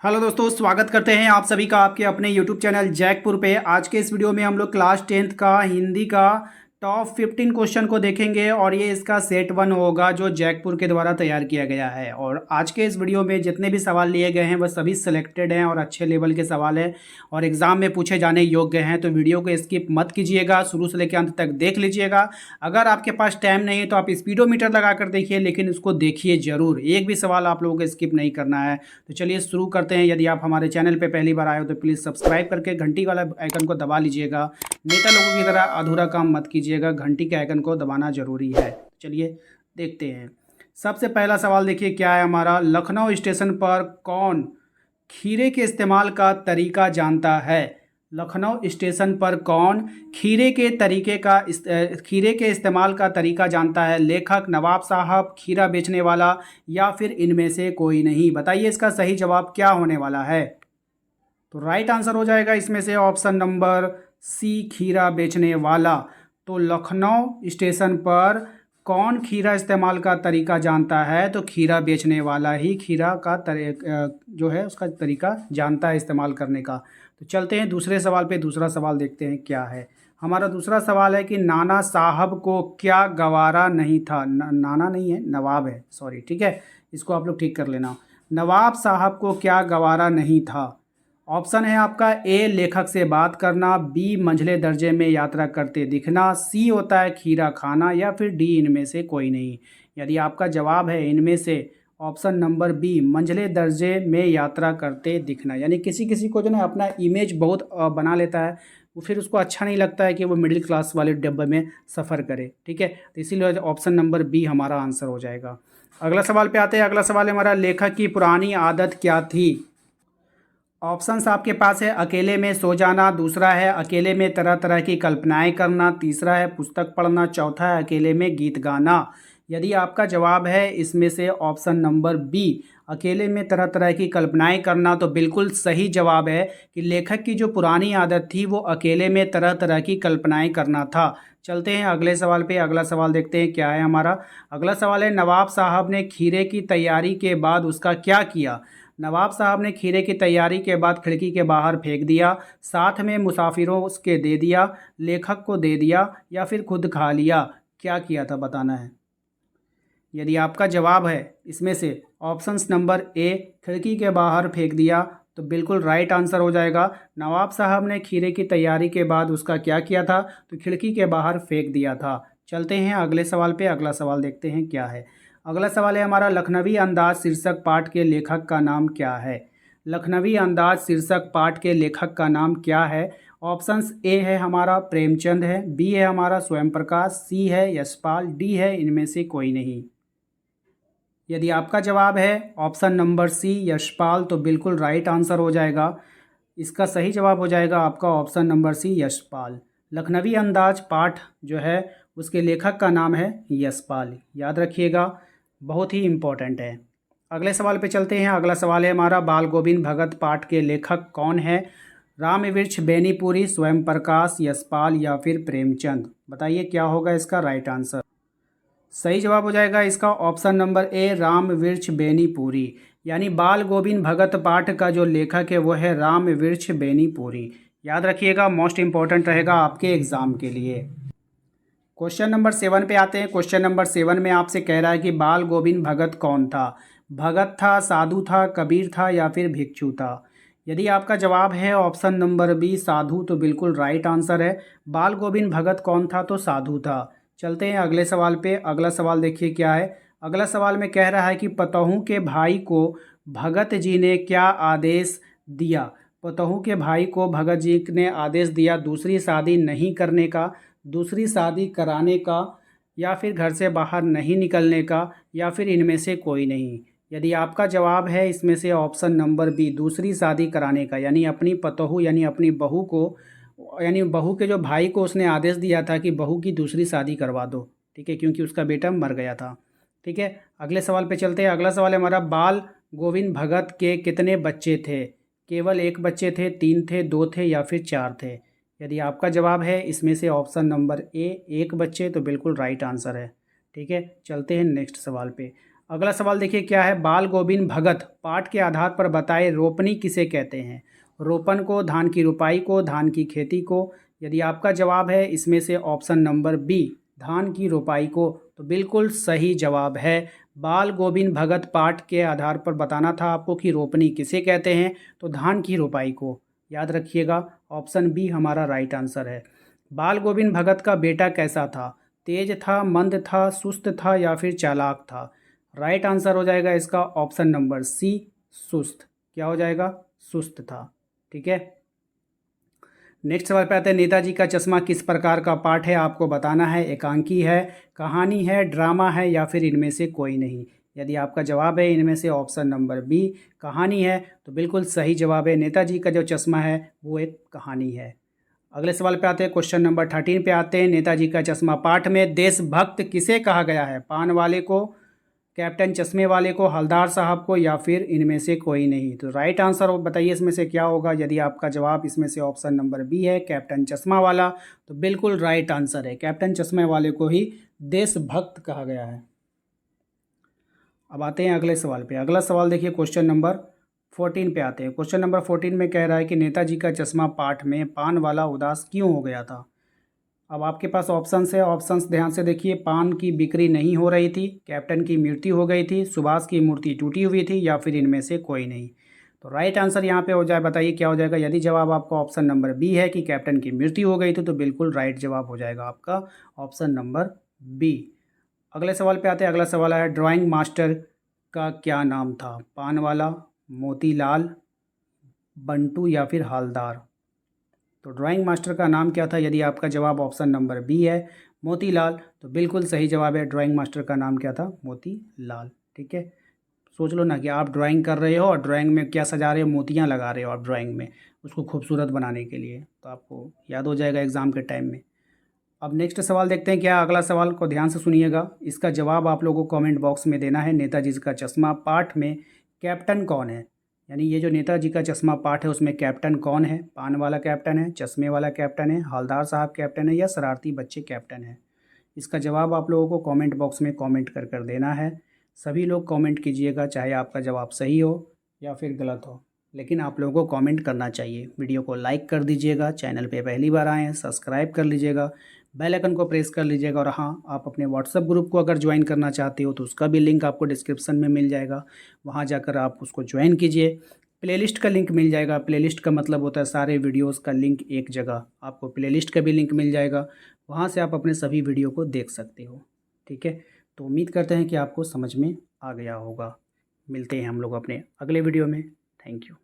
Hello दोस्तों, स्वागत करते हैं आप सभी का आपके अपने यूट्यूब चैनल जैकपुर पे। आज के इस वीडियो में हम लोग क्लास 10th का हिंदी का टॉप 15 क्वेश्चन को देखेंगे और ये इसका सेट 1 होगा जो जैकपुर के द्वारा तैयार किया गया है। और आज के इस वीडियो में जितने भी सवाल लिए गए हैं वह सभी सिलेक्टेड हैं और अच्छे लेवल के सवाल हैं और एग्ज़ाम में पूछे जाने योग्य हैं। तो वीडियो को स्किप मत कीजिएगा, शुरू से लेकर अंत तक देख लीजिएगा। अगर आपके पास टाइम नहीं है तो आप स्पीडोमीटर लगा कर देखिए, लेकिन उसको देखिए ज़रूर, एक भी सवाल आप लोगों को स्किप नहीं करना है। तो चलिए शुरू करते हैं। यदि आप हमारे चैनल पे पहली बार आए हो तो प्लीज़ सब्सक्राइब करके घंटी वाला आइकन को दबा लीजिएगा। नेता लोगों की तरह अधूरा काम मत कीजिएगा, घंटी के आइकन को दबाना ज़रूरी है। चलिए देखते हैं। सबसे पहला सवाल देखिए क्या है हमारा। लखनऊ स्टेशन पर कौन खीरे के इस्तेमाल का तरीका जानता है? लखनऊ स्टेशन पर कौन खीरे के इस्तेमाल का तरीका जानता है? लेखक, नवाब साहब, खीरा बेचने वाला या फिर इनमें से कोई नहीं? बताइए इसका सही जवाब क्या होने वाला है। तो राइट आंसर हो जाएगा इसमें से ऑप्शन नंबर सी, खीरा बेचने वाला। तो लखनऊ स्टेशन पर कौन खीरा इस्तेमाल का तरीका जानता है? तो खीरा बेचने वाला ही खीरा का जो है उसका तरीका जानता है इस्तेमाल करने का। तो चलते हैं दूसरे सवाल पे। दूसरा सवाल देखते हैं क्या है हमारा। दूसरा सवाल है कि नाना साहब को क्या गवारा नहीं था? नाना नहीं है, नवाब है, सॉरी, ठीक है, इसको आप लोग ठीक कर लेना। नवाब साहब को क्या गवारा नहीं था? ऑप्शन है आपका ए, लेखक से बात करना, बी, मंझले दर्जे में यात्रा करते दिखना, सी होता है खीरा खाना या फिर डी, इनमें से कोई नहीं। यदि आपका जवाब है इनमें से ऑप्शन नंबर बी, मंझले दर्जे में यात्रा करते दिखना, यानी किसी किसी को जो ना अपना इमेज बहुत बना लेता है, वो फिर उसको अच्छा नहीं लगता है कि वो मिडिल क्लास वाले डब्बे में सफ़र करे, ठीक है। तो इसीलिए ऑप्शन नंबर बी हमारा आंसर हो जाएगा। अगला सवाल पे आते हैं। अगला सवाल है हमारा, लेखक की पुरानी आदत क्या थी? ऑप्शंस आपके पास है अकेले में सो जाना, दूसरा है अकेले में तरह तरह की कल्पनाएं करना, तीसरा है पुस्तक पढ़ना, चौथा है अकेले में गीत गाना। यदि आपका जवाब है इसमें से ऑप्शन नंबर बी, अकेले में तरह तरह की कल्पनाएं करना, तो बिल्कुल सही जवाब है कि लेखक की जो पुरानी आदत थी वो अकेले में तरह तरह की कल्पनाएं करना था। चलते हैं अगले सवाल पे। अगला सवाल देखते हैं क्या है हमारा। अगला सवाल है, नवाब साहब ने खीरे की तैयारी के बाद उसका क्या किया? नवाब साहब ने खीरे की तैयारी के बाद खिड़की के बाहर फेंक दिया, साथ में मुसाफिरों उसके दे दिया, लेखक को दे दिया या फिर खुद खा लिया। क्या किया था बताना है। यदि आपका जवाब है इसमें से ऑप्शंस नंबर ए, खिड़की के बाहर फेंक दिया, तो बिल्कुल राइट आंसर हो जाएगा। नवाब साहब ने खीरे की तैयारी के बाद उसका क्या किया था? तो खिड़की के बाहर फेंक दिया था। चलते हैं अगले सवाल पे। अगला सवाल देखते हैं क्या है। अगला सवाल है हमारा, लखनवी अंदाज शीर्षक पाठ के लेखक का नाम क्या है? लखनवी अंदाज शीर्षक पाठ के लेखक का नाम क्या है? ऑप्शंस ए है हमारा प्रेमचंद है, बी है हमारा स्वयं प्रकाश, सी है यशपाल, डी है इनमें से कोई नहीं। यदि आपका जवाब है ऑप्शन नंबर सी, यशपाल, तो बिल्कुल राइट आंसर हो जाएगा। इसका सही जवाब हो जाएगा आपका option number C, Yashpal. Lakhnavi Andaz पाठ जो है उसके लेखक का नाम है यशपाल, याद रखिएगा, बहुत ही इम्पोर्टेंट है। अगले सवाल पे चलते हैं। अगला सवाल है हमारा, बाल गोविंद भगत पाठ के लेखक कौन है? रामवृक्ष बेनीपुरी, स्वयं प्रकाश, यशपाल या फिर प्रेमचंद? बताइए क्या होगा इसका राइट आंसर। सही जवाब हो जाएगा इसका option number A, Rambriksh Benipuri. यानी बाल गोविंद भगत पाठ का जो लेखक है वो है रामवृक्ष बेनीपुरी। याद रखिएगा, मोस्ट इंपॉर्टेंट रहेगा आपके एग्ज़ाम के लिए। क्वेश्चन नंबर 7 पे आते हैं। क्वेश्चन नंबर 7 में आपसे कह रहा है कि बाल गोविंद भगत कौन था? भगत था, साधु था, कबीर था या फिर भिक्षु था? यदि आपका जवाब है ऑप्शन नंबर बी, साधु, तो बिल्कुल राइट आंसर है। बाल गोविंद भगत कौन था? तो साधु था। चलते हैं अगले सवाल पे। अगला सवाल देखिए क्या है। अगला सवाल में कह रहा है कि पतहू के भाई को भगत जी ने क्या आदेश दिया? पतहू के भाई को भगत जी ने आदेश दिया दूसरी शादी नहीं करने का, दूसरी शादी कराने का या फिर घर से बाहर नहीं निकलने का या फिर इनमें से कोई नहीं। यदि आपका जवाब है इसमें से ऑप्शन नंबर बी, दूसरी शादी कराने का, यानी अपनी पतोहू यानी अपनी बहू को, यानी बहू के जो भाई को उसने आदेश दिया था कि बहू की दूसरी शादी करवा दो, ठीक है, क्योंकि उसका बेटा मर गया था। ठीक है, अगले सवाल पे चलते हैं। अगला सवाल है हमारा, बाल गोविंद भगत के कितने बच्चे थे? केवल एक बच्चे थे, तीन थे, दो थे या फिर चार थे? यदि आपका जवाब है इसमें से ऑप्शन नंबर ए, एक बच्चे, तो बिल्कुल राइट आंसर है। ठीक है, चलते हैं नेक्स्ट सवाल पे। अगला सवाल देखिए क्या है, बाल गोविंद भगत पाठ के आधार पर बताए रोपनी किसे कहते हैं। रोपन को, धान की रुपाई को, धान की खेती को। यदि आपका जवाब है इसमें से ऑप्शन नंबर बी धान की रुपाई को, तो बिल्कुल सही जवाब है। बाल गोविंद भगत पाठ के आधार पर बताना था आपको कि रोपनी किसे कहते हैं, तो धान की रुपाई को। याद रखिएगा ऑप्शन बी हमारा राइट आंसर है। बाल गोविंद भगत का बेटा कैसा था, तेज था, मंद था, सुस्त था या फिर चालाक था। राइट आंसर हो जाएगा इसका ऑप्शन नंबर सी सुस्त। क्या हो जाएगा, सुस्त था। ठीक है, नेक्स्ट सवाल पे आते हैं, नेताजी का चश्मा किस प्रकार का पाठ है, आपको बताना है। एकांकी है, कहानी है, ड्रामा है या फिर इनमें से कोई नहीं। यदि आपका जवाब है इनमें से ऑप्शन नंबर बी कहानी है, तो बिल्कुल सही जवाब है। नेताजी का जो चश्मा है वो एक कहानी है। अगले सवाल पे आते हैं, क्वेश्चन नंबर 13 पे आते हैं। नेताजी का चश्मा पाठ में देशभक्त किसे कहा गया है, पान वाले को, कैप्टन चश्मे वाले को, हवलदार साहब को या फिर इनमें से कोई नहीं। तो राइट आंसर बताइए इसमें से क्या होगा। यदि आपका जवाब इसमें से ऑप्शन नंबर बी है कैप्टन चश्मा वाला, तो बिल्कुल राइट आंसर है। कैप्टन चश्मे वाले को ही देशभक्त कहा गया है। अब आते हैं अगले सवाल पे। अगला सवाल देखिए क्वेश्चन नंबर 14 पे आते हैं। क्वेश्चन नंबर 14 में कह रहा है कि नेताजी का चश्मा पाठ में पान वाला उदास क्यों हो गया था। अब आपके पास ऑप्शंस है, ऑप्शंस ध्यान से देखिए। पान की बिक्री नहीं हो रही थी, कैप्टन की मृत्यु हो गई थी, सुभाष की मूर्ति टूटी हुई थी या फिर इनमें से कोई नहीं। तो राइट आंसर यहाँ पे हो जाए, बताइए क्या हो जाएगा। यदि जवाब आपका ऑप्शन नंबर बी है कि कैप्टन की मृत्यु हो गई थी, तो बिल्कुल राइट जवाब हो जाएगा आपका ऑप्शन नंबर बी। अगले सवाल पे आते हैं। अगला सवाल है, ड्राइंग मास्टर का क्या नाम था, पान वाला, मोतीलाल, बंटू या फिर हालदार। तो ड्राइंग मास्टर का नाम क्या था। यदि आपका जवाब ऑप्शन नंबर बी है मोतीलाल, तो बिल्कुल सही जवाब है। ड्राइंग मास्टर का नाम क्या था, मोतीलाल। ठीक है, सोच लो ना कि आप ड्राइंग कर रहे हो और ड्राइंग में क्या सजा रहे हो, मोतियाँ लगा रहे हो आप ड्राइंग में, उसको खूबसूरत बनाने के लिए, तो आपको याद हो जाएगा एग्ज़ाम के टाइम में। अब नेक्स्ट सवाल देखते हैं क्या। अगला सवाल को ध्यान से सुनिएगा, इसका जवाब आप लोगों को कमेंट बॉक्स में देना है। नेताजी का चश्मा पाठ में कैप्टन कौन है, यानी ये जो नेताजी का चश्मा पाठ है उसमें कैप्टन कौन है। पान वाला कैप्टन है, चश्मे वाला कैप्टन है, हवलदार साहब कैप्टन है या शरारती बच्चे कैप्टन है। इसका जवाब आप लोगों को कमेंट बॉक्स में कमेंट कर देना है। सभी लोग कमेंट कीजिएगा, चाहे आपका जवाब सही हो या फिर गलत हो, लेकिन आप लोगों को कमेंट करना चाहिए। वीडियो को लाइक कर दीजिएगा, चैनल पे पहली बार आए हैं सब्सक्राइब कर लीजिएगा, बेल आइकन को प्रेस कर लीजिएगा। और हाँ, आप अपने व्हाट्सएप ग्रुप को अगर ज्वाइन करना चाहते हो तो उसका भी लिंक आपको डिस्क्रिप्शन में मिल जाएगा, वहाँ जाकर आप उसको ज्वाइन कीजिए। प्लेलिस्ट का लिंक मिल जाएगा, प्लेलिस्ट का मतलब होता है सारे वीडियोस का लिंक एक जगह, आपको प्लेलिस्ट का भी लिंक मिल जाएगा, वहाँ से आप अपने सभी वीडियो को देख सकते हो। ठीक है, तो उम्मीद करते हैं कि आपको समझ में आ गया होगा। मिलते हैं हम लोग अपने अगले वीडियो में। Thank you.